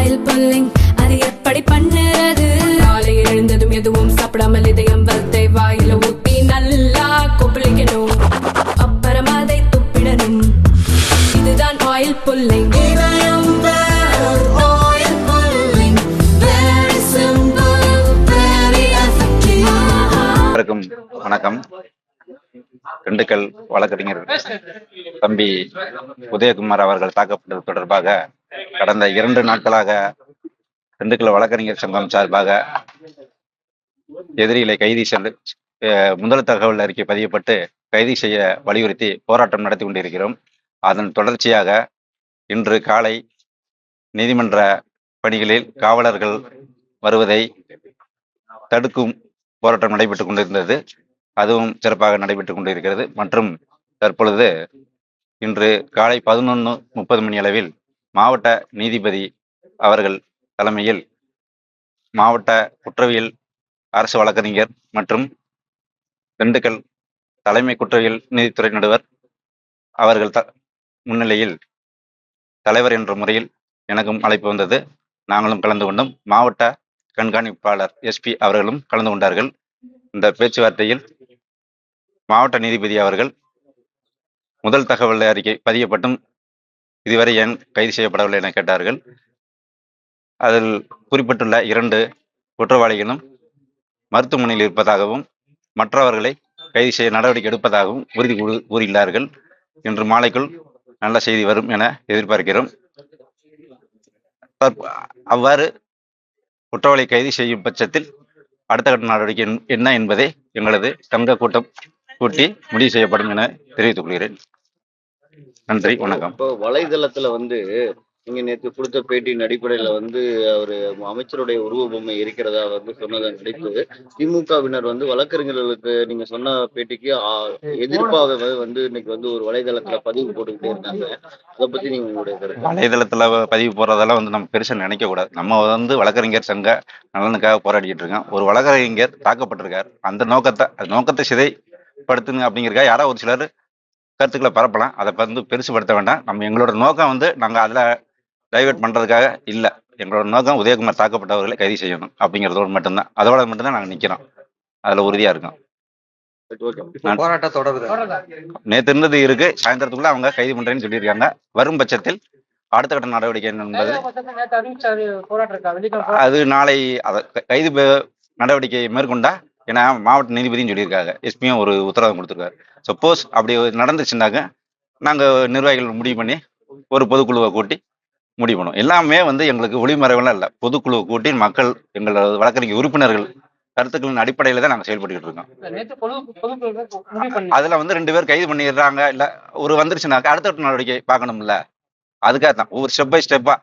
Oil pulling அது எப்படி பண்ணுறது? காலையில் எழுந்ததும் எதுவும் சாப்பிடாமல் இதயம் வளர்த்தை வாயில ஊத்தி நல்லா கொப்பளிக்கணும், அப்புறம் அதை துப்பிடணும். இதுதான் ஆயில் புல்லிங். வணக்கம். திண்டுக்கல் வழக்கறிஞர் தம்பி உதயகுமார் அவர்கள் தாக்கப்பட்டது தொடர்பாக கடந்த 2 நாட்களாக திண்டுக்கல் வழக்கறிஞர் சங்கம் சார்பாக எதிரிகளை கைது முதல் தகவல் அறிக்கை பதியப்பட்டு கைது செய்ய வலியுறுத்தி போராட்டம் நடத்தி கொண்டிருக்கிறோம். அதன் தொடர்ச்சியாக இன்று காலை நீதிமன்ற பணிகளில் காவலர்கள் வருவதை தடுக்கும் போராட்டம் நடைபெற்றுக் கொண்டிருந்தது. அதுவும் சிறப்பாக நடைபெற்றுக் கொண்டிருக்கிறது. மற்றும் தற்பொழுது இன்று காலை 11:30 மணி அளவில் மாவட்ட நீதிபதி அவர்கள் தலைமையில் மாவட்ட குற்றவியல் அரசு வழக்கறிஞர் மற்றும் திண்டுக்கல் தலைமை குற்றவியல் நீதித்துறை நடுவர் அவர்கள் முன்னிலையில் தலைவர் என்ற முறையில் எனக்கும் அழைப்பு வந்தது. நாங்களும் கலந்து கொண்டோம். மாவட்ட கண்காணிப்பாளர் எஸ்பி அவர்களும் கலந்து கொண்டார்கள். இந்த பேச்சுவார்த்தையில் மாவட்ட நீதிபதி அவர்கள் முதல் தகவல் அறிக்கை பதியப்பட்டும் இதுவரை ஏன் கைது செய்யப்படவில்லை என கேட்டார்கள். அதில் குறிப்பிட்டுள்ள 2 குற்றவாளிகளும் மருத்துவமனையில் இருப்பதாகவும் மற்றவர்களை கைது செய்ய நடவடிக்கை எடுப்பதாகவும் உறுதி கூறியுள்ளார்கள். இன்று மாலைக்குள் நல்ல செய்தி வரும் என எதிர்பார்க்கிறோம். அவ்வாறு குற்றவாளி கைது செய்யும் பட்சத்தில் அடுத்த கட்ட நடவடிக்கை என்ன என்பதை எங்களது சங்க கூட்டம் கூட்டி முடிவு செய்யப்படும் என தெரிவித்துக் கொள்கிறேன். நன்றி, வணக்கம். இப்போ வலைதளத்துல நீங்க நேற்று கொடுத்த பேட்டியின் அடிப்படையில அவரு அமைச்சருடைய உருவ பொம்மை இருக்கிறதா சொன்னதை நடித்து திமுகவினர் வழக்கறிஞர்களுக்கு நீங்க சொன்ன பேட்டிக்கு எதிர்ப்பாக இன்னைக்கு ஒரு வலைதளத்துல பதிவு போட்டுக்கிட்டே இருக்காங்க. அதை பத்தி நீங்க உங்களுடைய கருத்து? வலைதளத்துல பதிவு போறதெல்லாம் நம்ம பெருசா நினைக்க கூடாது. நம்ம வழக்கறிஞர் சங்க நலனுக்காக போராடிட்டு இருக்கோம். ஒரு வழக்கறிஞர் தாக்கப்பட்டிருக்கார். அந்த நோக்கத்தை சிதைப்படுத்துங்க அப்படிங்கிறக்கா யாரோ ஒரு சிலர் கருத்துக்களை பரப்பலாம். அதை பெருசுபடுத்த வேண்டாம். நம்ம எங்களோட நோக்கம் நாங்கள் அதில் டைவெர்ட் பண்ணுறதுக்காக இல்லை. எங்களோட நோக்கம் உதயகுமார் தாக்கப்பட்டவர்களை கைது செய்யணும் அப்படிங்கிறதோடு மட்டும்தான். அதோட மட்டும்தான் நாங்கள் நிற்கிறோம். அதில் உறுதியாக இருக்கோம். போராட்டம் தொடருது. நேற்று இருந்தது இருக்கு. சாயந்தரத்துக்குள்ள அவங்க கைது பண்ணுறேன்னு சொல்லியிருக்காங்க. வரும் பட்சத்தில் அடுத்த கட்ட நடவடிக்கை என்பது அது நாளை கைது நடவடிக்கை மேற்கொண்டா, ஏன்னா மாவட்ட நீதிபதியும் சொல்லியிருக்காங்க, எஸ்பியும் ஒரு உத்தரவாதம் கொடுத்துருக்காரு. சப்போஸ் அப்படி நடந்துச்சுன்னாக்க நாங்கள் நிர்வாகிகள் முடிவு பண்ணி ஒரு பொதுக்குழுவை கூட்டி முடிவு பண்ணுவோம். எல்லாமே எங்களுக்கு ஒளிமறைவெல்லாம் இல்லை. பொதுக்குழுவை கூட்டி மக்கள், எங்களோட வழக்கறிஞர் உறுப்பினர்கள் கருத்துக்களின் அடிப்படையில் தான் நாங்கள் செயல்பட்டுக்கிட்டு இருக்கோம். அதில் 2 பேர் கைது பண்ணிடுறாங்க, இல்லை ஒரு வந்துருச்சுனாக்கா அடுத்த நடவடிக்கை பார்க்கணும்ல. அதுக்காக தான் ஒவ்வொரு ஸ்டெப் பை ஸ்டெப்பாக